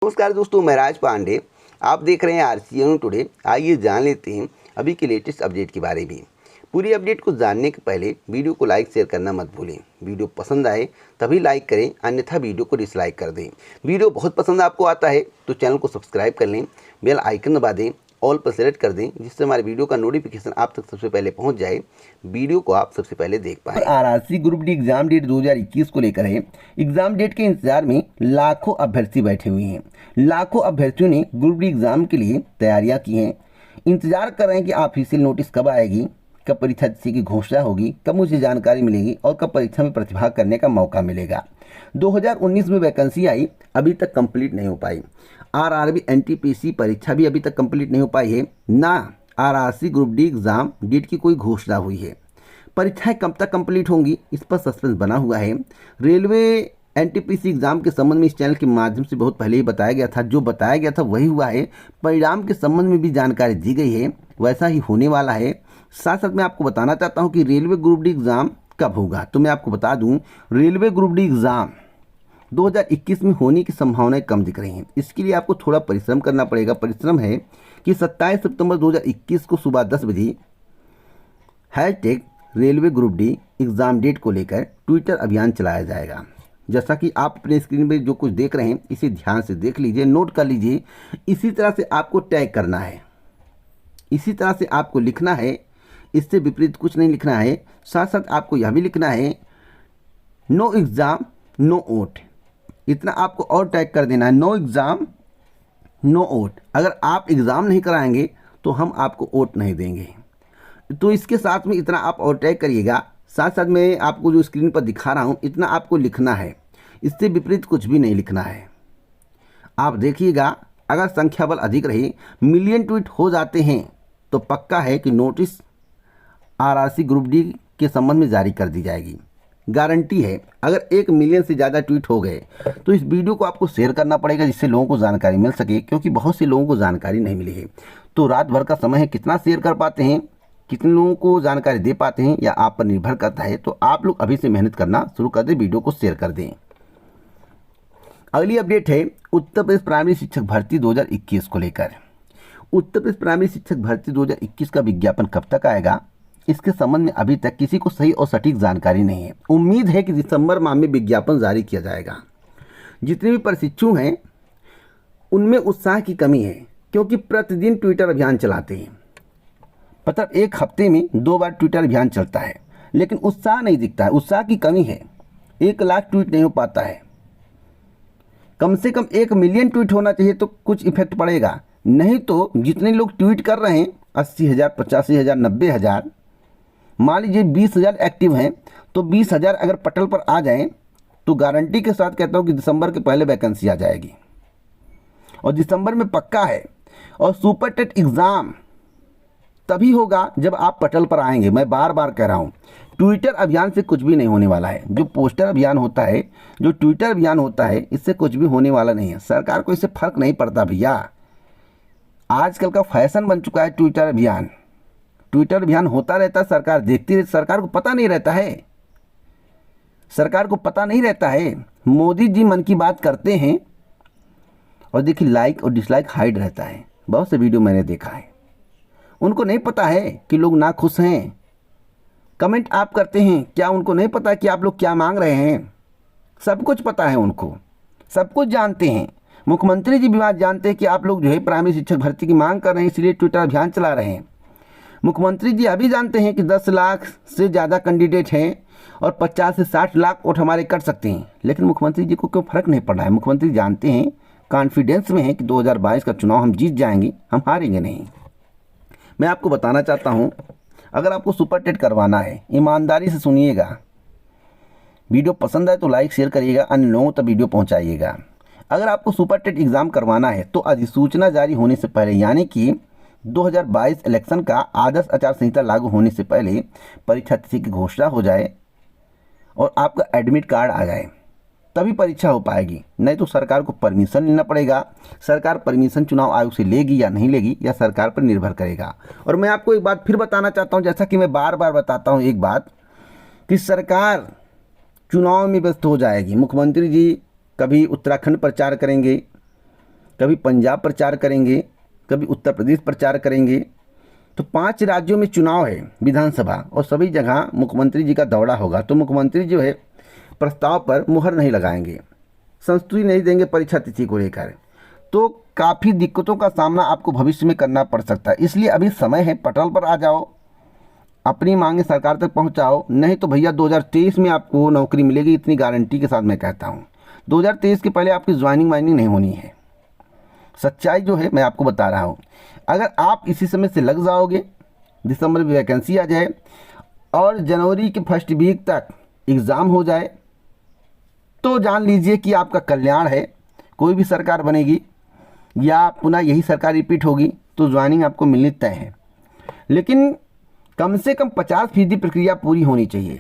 नमस्कार दोस्तों, मैं राज पांडे। आप देख रहे हैं आरसीएन टुडे। आइए जान लेते हैं अभी के लेटेस्ट अपडेट के बारे में। पूरी अपडेट को जानने के पहले वीडियो को लाइक शेयर करना मत भूलें। वीडियो पसंद आए तभी लाइक करें, अन्यथा वीडियो को डिसलाइक कर दें। वीडियो बहुत पसंद आपको आता है तो चैनल को सब्सक्राइब कर लें, बेल आइकन दबा दें, ऑल पर सेलेक्ट कर दें, जिससे हमारे वीडियो का नोटिफिकेशन आप तक सबसे पहले पहुंच जाए, वीडियो को आप सबसे पहले देख पाएं। RRC group D exam date 2021 को लेकर है। एग्जाम डेट के इंतजार में लाखों अभ्यर्थी बैठे हुए हैं। लाखों अभ्यर्थियों ने ग्रुप डी एग्जाम के लिए तैयारियां की हैं। इंतजार कर रहे हैं कि ऑफिशियल नोटिस कब आएगी, कब परीक्षा तिथि की घोषणा होगी, कब मुझे जानकारी मिलेगी और कब परीक्षा में प्रतिभाग करने का मौका मिलेगा। 2019 में वैकेंसी आई, अभी तक कंप्लीट नहीं हो पाई। आरआरबी एनटीपीसी परीक्षा भी अभी तक कंप्लीट नहीं हो पाई है, ना RRC group D exam date की कोई घोषणा हुई है। परीक्षाएं कब तक कंप्लीट होंगी, इस पर सस्पेंस बना हुआ है। रेलवे एनटीपीसी एग्जाम के संबंध में इस चैनल के माध्यम से बहुत पहले ही बताया गया था। जो बताया गया था वही हुआ है। परिणाम के संबंध में भी जानकारी दी गई है, वैसा ही होने वाला है। साथ साथ मैं आपको बताना चाहता हूं कि रेलवे ग्रुप डी एग्ज़ाम कब होगा। तो मैं आपको बता दूं, रेलवे ग्रुप डी एग्ज़ाम 2021 में होने की संभावनाएं कम दिख रही हैं। इसके लिए आपको थोड़ा परिश्रम करना पड़ेगा। परिश्रम है कि 27 सितंबर 2021 को सुबह 10 बजे hashtag railway group D exam date को लेकर ट्विटर अभियान चलाया जाएगा। जैसा कि आप अपने स्क्रीन पर जो कुछ देख रहे हैं, इसे ध्यान से देख लीजिए, नोट कर लीजिए। इसी तरह से आपको टैग करना है, इसी तरह से आपको लिखना है, इससे विपरीत कुछ नहीं लिखना है। साथ साथ आपको यह भी लिखना है नो एग्ज़ाम नो वोट। इतना आपको और टैग कर देना है, नो एग्ज़ाम नो वोट। अगर आप एग्ज़ाम नहीं कराएंगे तो हम आपको वोट नहीं देंगे। तो इसके साथ में इतना आप और टैग करिएगा। साथ साथ मैं आपको जो स्क्रीन पर दिखा रहा हूँ, इतना आपको लिखना है, इससे विपरीत कुछ भी नहीं लिखना है। आप देखिएगा, अगर संख्या बल अधिक रही, मिलियन ट्वीट हो जाते हैं, तो पक्का है कि नोटिस आरआरसी ग्रुप डी के संबंध में जारी कर दी जाएगी। गारंटी है। अगर 1 मिलियन से ज़्यादा ट्वीट हो गए तो इस वीडियो को आपको शेयर करना पड़ेगा, जिससे लोगों को जानकारी मिल सके, क्योंकि बहुत से लोगों को जानकारी नहीं मिली है। तो रात भर का समय है, कितना शेयर कर पाते हैं, कितने लोगों को जानकारी दे पाते हैं, या आप पर निर्भर करता है। तो आप लोग अभी से मेहनत करना शुरू कर दें, वीडियो को शेयर कर दें। अगली अपडेट है उत्तर प्रदेश प्राइमरी शिक्षक भर्ती 2021 को लेकर। उत्तर प्रदेश प्राइमरी शिक्षक भर्ती 2021 का विज्ञापन कब तक आएगा, इसके संबंध में अभी तक किसी को सही और सटीक जानकारी नहीं है। उम्मीद है कि दिसंबर माह में विज्ञापन जारी किया जाएगा। जितने भी प्रशिक्षु हैं उनमें उत्साह की कमी है, क्योंकि प्रतिदिन ट्विटर अभियान चलाते हैं। मतलब एक हफ्ते में 2 बार ट्विटर अभियान चलता है, लेकिन उत्साह नहीं दिखता है। उत्साह की कमी है। 1 लाख ट्वीट नहीं हो पाता है। कम से कम 1 मिलियन ट्वीट होना चाहिए तो कुछ इफेक्ट पड़ेगा। नहीं तो जितने लोग ट्वीट कर रहे हैं, 80,000, 85,000, 90,000, मान लीजिए 20,000 एक्टिव हैं, तो 20,000 अगर पटल पर आ जाएं तो गारंटी के साथ कहता हूं कि दिसंबर के पहले वैकेंसी आ जाएगी। और दिसंबर में पक्का है। और सुपर टेट एग्ज़ाम तभी होगा जब आप पटल पर आएंगे। मैं बार बार कह रहा हूं, ट्विटर अभियान से कुछ भी नहीं होने वाला है। जो पोस्टर अभियान होता है, जो ट्विटर अभियान होता है, इससे कुछ भी होने वाला नहीं है। सरकार को इससे फर्क नहीं पड़ता भैया। आजकल का फैशन बन चुका है ट्विटर अभियान। ट्विटर अभियान होता रहता है, सरकार देखती रहती। सरकार को पता नहीं रहता है, सरकार को पता नहीं रहता है। मोदी जी मन की बात करते हैं और देखिए लाइक और डिसलाइक हाइड रहता है। बहुत से वीडियो मैंने देखा है। उनको नहीं पता है कि लोग ना खुश हैं। कमेंट आप करते हैं, क्या उनको नहीं पता कि आप लोग क्या मांग रहे हैं? सब कुछ पता है उनको, सब कुछ जानते हैं। मुख्यमंत्री जी भी बात जानते हैं कि आप लोग जो है प्राइमरी शिक्षक भर्ती की मांग कर रहे हैं, इसलिए ट्विटर अभियान चला रहे हैं। मुख्यमंत्री जी अभी जानते हैं कि 10 लाख से ज़्यादा कैंडिडेट हैं और 50 से 60 लाख वोट हमारे कट सकते हैं, लेकिन मुख्यमंत्री जी को क्यों फर्क नहीं पड़ रहा है? मुख्यमंत्री जानते हैं, कॉन्फिडेंस में है कि 2022 का चुनाव हम जीत जाएंगे, हम हारेंगे नहीं। मैं आपको बताना चाहता हूं, अगर आपको सुपर टेट करवाना है, ईमानदारी से सुनिएगा। वीडियो पसंद आए तो लाइक शेयर करिएगा, अन्य लोगों तक वीडियो पहुंचाइएगा। अगर आपको सुपर टेट एग्ज़ाम करवाना है तो अधिसूचना जारी होने से पहले, यानी कि 2022 इलेक्शन का आदर्श आचार संहिता लागू होने से पहले परीक्षा तिथि की घोषणा हो जाए और आपका एडमिट कार्ड आ जाए, तभी परीक्षा हो पाएगी। नहीं तो सरकार को परमिशन लेना पड़ेगा। सरकार परमिशन चुनाव आयोग से लेगी या नहीं लेगी, या सरकार पर निर्भर करेगा। और मैं आपको एक बात फिर बताना चाहता हूं, जैसा कि मैं बार बार बताता हूं एक बात, कि सरकार चुनाव में व्यस्त हो जाएगी। मुख्यमंत्री जी कभी उत्तराखंड प्रचार करेंगे, कभी पंजाब प्रचार करेंगे, कभी उत्तर प्रदेश प्रचार करेंगे। तो 5 राज्यों में चुनाव है विधानसभा, और सभी जगह मुख्यमंत्री जी का दौरा होगा। तो मुख्यमंत्री जो है प्रस्ताव पर मुहर नहीं लगाएंगे, संस्तुति नहीं देंगे परीक्षा तिथि को लेकर। तो काफ़ी दिक्कतों का सामना आपको भविष्य में करना पड़ सकता है। इसलिए अभी समय है, पटल पर आ जाओ, अपनी मांगे सरकार तक पहुंचाओ। नहीं तो भैया 2023 में आपको नौकरी मिलेगी, इतनी गारंटी के साथ मैं कहता हूं। 2023 के पहले आपकी ज्वाइनिंग वाइनिंग नहीं होनी है। सच्चाई जो है मैं आपको बता रहा हूं। अगर आप इसी समय से लग जाओगे, दिसंबर में वैकेंसी आ जाए और जनवरी के फर्स्ट वीक तक एग्ज़ाम हो जाए, तो जान लीजिए कि आपका कल्याण है। कोई भी सरकार बनेगी या पुनः यही सरकार रिपीट होगी तो ज्वाइनिंग आपको मिलनी तय है। लेकिन कम से कम 50% प्रक्रिया पूरी होनी चाहिए।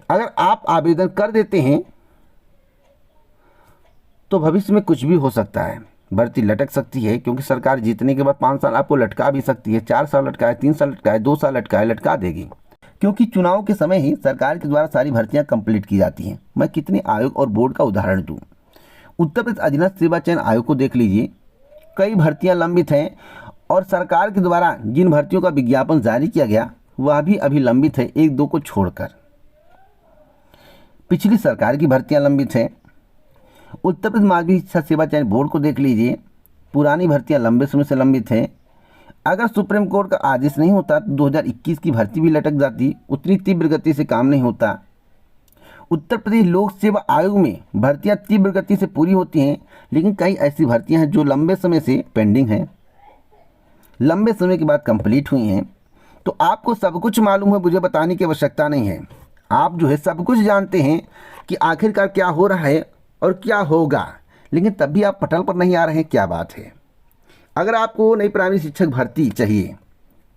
अगर आप आवेदन कर देते हैं तो भविष्य में कुछ भी हो सकता है, भर्ती लटक सकती है, क्योंकि सरकार जीतने के बाद 5 साल आपको लटका भी सकती है। 4 साल लटकाए, 3 साल लटकाए, 2 साल लटकाए, लटका देगी, क्योंकि चुनाव के समय ही सरकार के द्वारा सारी भर्तियां कंप्लीट की जाती हैं। मैं कितने आयोग और बोर्ड का उदाहरण दूं। उत्तर प्रदेश अधीनस्थ सेवा चयन आयोग को देख लीजिए, कई भर्तियां लंबित हैं और सरकार के द्वारा जिन भर्तियों का विज्ञापन जारी किया गया वह भी अभी लंबित है, 1-2 को छोड़कर। पिछली सरकार की भर्तियां लंबित हैं। उत्तर प्रदेश माध्यमिक शिक्षा सेवा चयन बोर्ड को देख लीजिए, पुरानी भर्तियां लंबे समय से लंबित हैं। अगर सुप्रीम कोर्ट का आदेश नहीं होता तो 2021 की भर्ती भी लटक जाती, उतनी तीव्र गति से काम नहीं होता। उत्तर प्रदेश लोक सेवा आयोग में भर्तियां तीव्र गति से पूरी होती हैं, लेकिन कई ऐसी भर्तियां हैं जो लंबे समय से पेंडिंग हैं, लंबे समय के बाद कंप्लीट हुई हैं। तो आपको सब कुछ मालूम है, मुझे बताने की आवश्यकता नहीं है। आप जो है सब कुछ जानते हैं कि आखिरकार क्या हो रहा है और क्या होगा, लेकिन तब भी आप पटल पर नहीं आ रहे हैं। क्या बात है? अगर आपको नई प्राइमरी शिक्षक भर्ती चाहिए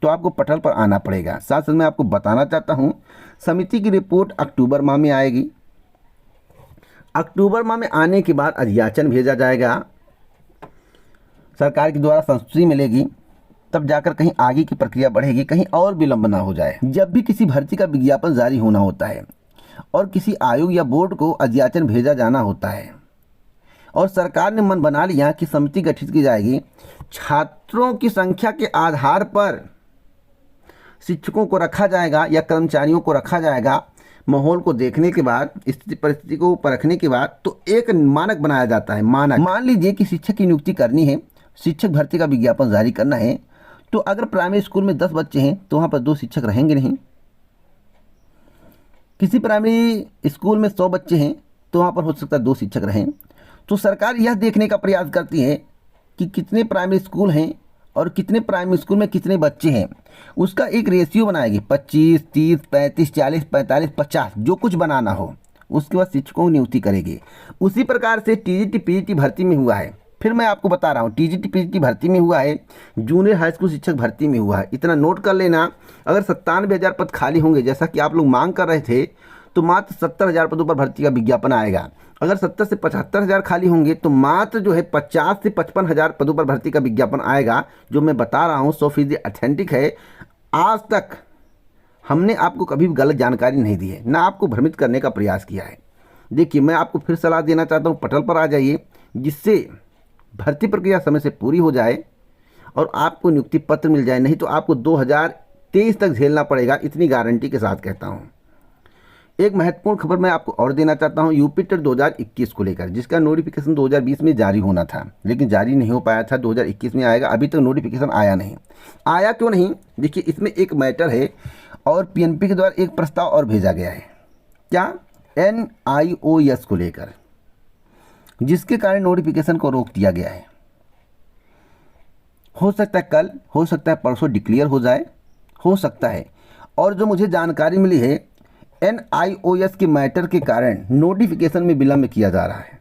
तो आपको पटल पर आना पड़ेगा। साथ साथ मैं आपको बताना चाहता हूं, समिति की रिपोर्ट अक्टूबर माह में आएगी। अक्टूबर माह में आने के बाद अधियाचन भेजा जाएगा, सरकार के द्वारा संस्तुति मिलेगी, तब जाकर कहीं आगे की प्रक्रिया बढ़ेगी, कहीं और विलंब ना हो जाए। जब भी किसी भर्ती का विज्ञापन जारी होना होता है और किसी आयोग या बोर्ड को अधियाचन भेजा जाना होता है और सरकार ने मन बना लिया कि समिति गठित की जाएगी, छात्रों की संख्या के आधार पर शिक्षकों को रखा जाएगा या कर्मचारियों को रखा जाएगा। माहौल को देखने के बाद, स्थिति परिस्थिति को परखने के बाद तो एक मानक बनाया जाता है। मानक, मान लीजिए कि शिक्षक की नियुक्ति करनी है, शिक्षक भर्ती का विज्ञापन जारी करना है, तो अगर प्राइमरी स्कूल में 10 बच्चे हैं तो वहाँ पर 2 शिक्षक रहेंगे नहीं। किसी प्राइमरी स्कूल में 100 बच्चे हैं तो वहाँ पर हो सकता है 2 शिक्षक रहें। तो सरकार यह देखने का प्रयास करती है कि कितने प्राइमरी स्कूल हैं और कितने प्राइमरी स्कूल में कितने बच्चे हैं, उसका एक रेशियो बनाएगी। 25, 30, 35, 40, 45, 50 जो कुछ बनाना हो, उसके बाद शिक्षकों की नियुक्ति करेगी। उसी प्रकार से टीजीटी पीजीटी भर्ती में हुआ है। फिर मैं आपको बता रहा हूँ, टीजीटी पीजीटी भर्ती में हुआ है, जूनियर हाई स्कूल शिक्षक भर्ती में हुआ है। इतना नोट कर लेना, अगर 97,000 पद खाली होंगे जैसा कि आप लोग मांग कर रहे थे, तो मात्र 70,000 पदों पर भर्ती का विज्ञापन आएगा। अगर 70 से 75,000 खाली होंगे तो मात्र जो है 50 से 55,000 पदों पर भर्ती का विज्ञापन आएगा। जो मैं बता रहा हूँ 100% ऑथेंटिक है। आज तक हमने आपको कभी भी गलत जानकारी नहीं दी है, ना आपको भ्रमित करने का प्रयास किया है। देखिए, मैं आपको फिर सलाह देना चाहता हूँ, पटल पर आ जाइए, जिससे भर्ती प्रक्रिया समय से पूरी हो जाए और आपको नियुक्ति पत्र मिल जाए। नहीं तो आपको 2023 तक झेलना पड़ेगा, इतनी गारंटी के साथ कहता हूँ। एक महत्वपूर्ण खबर मैं आपको और देना चाहता हूँ यूपी टेट 2021 को लेकर, जिसका नोटिफिकेशन 2020 में जारी होना था, लेकिन जारी नहीं हो पाया था। 2021 में आएगा, अभी तक नोटिफिकेशन आया नहीं। आया क्यों नहीं? देखिए, इसमें एक मैटर है और पीएनपी के द्वारा एक प्रस्ताव और भेजा गया है। क्या? NIOS को लेकर, जिसके कारण नोटिफिकेशन को रोक दिया गया है। हो सकता है कल, हो सकता है परसों डिक्लेयर हो जाए, हो सकता है। और जो मुझे जानकारी मिली है, NIOS के मैटर के कारण नोटिफिकेशन में विलंब किया जा रहा है।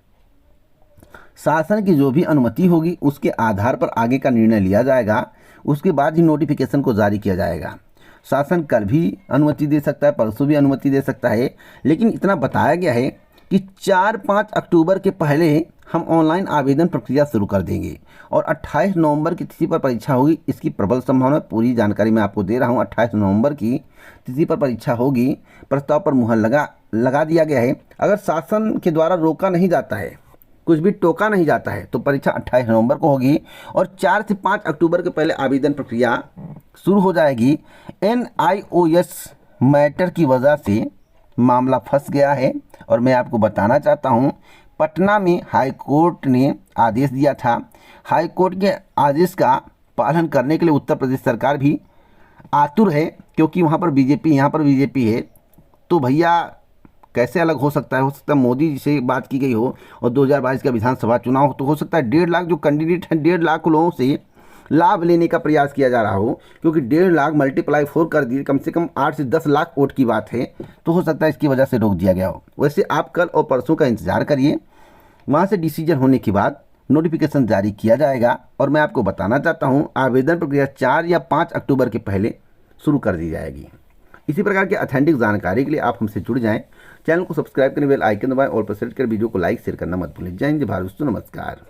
शासन की जो भी अनुमति होगी उसके आधार पर आगे का निर्णय लिया जाएगा, उसके बाद ही नोटिफिकेशन को जारी किया जाएगा। शासन कल भी अनुमति दे सकता है, परसों भी अनुमति दे सकता है, लेकिन इतना बताया गया है कि 4-5 अक्टूबर के पहले हम ऑनलाइन आवेदन प्रक्रिया शुरू कर देंगे और 28 नवंबर की तिथि पर परीक्षा होगी। इसकी प्रबल संभावना, पूरी जानकारी मैं आपको दे रहा हूँ। 28 नवंबर की तिथि पर परीक्षा होगी। प्रस्ताव पर मुहर लगा दिया गया है। अगर शासन के द्वारा रोका नहीं जाता है, कुछ भी टोका नहीं जाता है तो परीक्षा 28 नवंबर को होगी और 4 से 5 अक्टूबर के पहले आवेदन प्रक्रिया शुरू हो जाएगी। NIOS मैटर की वजह से मामला फंस गया है और मैं आपको बताना चाहता हूँ, पटना में हाई कोर्ट ने आदेश दिया था। हाई कोर्ट के आदेश का पालन करने के लिए उत्तर प्रदेश सरकार भी आतुर है, क्योंकि वहाँ पर बीजेपी, यहाँ पर बीजेपी है। तो भैया कैसे अलग हो सकता है मोदी जी से बात की गई हो और 2022 का विधानसभा चुनाव हो, तो हो सकता है 1.5 लाख जो कैंडिडेट हैं 1.5 लाख लोगों से लाभ लेने का प्रयास किया जा रहा हो, क्योंकि 1.5 लाख मल्टीप्लाई 4 कर दिए, कम से कम 8 से 10 लाख वोट की बात है। तो हो सकता है इसकी वजह से रोक दिया गया हो। वैसे आप कल और परसों का इंतज़ार करिए, वहाँ से डिसीजन होने के बाद नोटिफिकेशन जारी किया जाएगा। और मैं आपको बताना चाहता हूँ, आवेदन प्रक्रिया 4 या 5 अक्टूबर के पहले शुरू कर दी जाएगी। इसी प्रकार की ऑथेंटिक जानकारी के लिए आप हमसे जुड़ जाएं। चैनल को सब्सक्राइब करें, बेल आइकन दबाएं और प्रेस कर वीडियो को लाइक शेयर करना मत भूलें। जय हिंद, भारत, नमस्कार।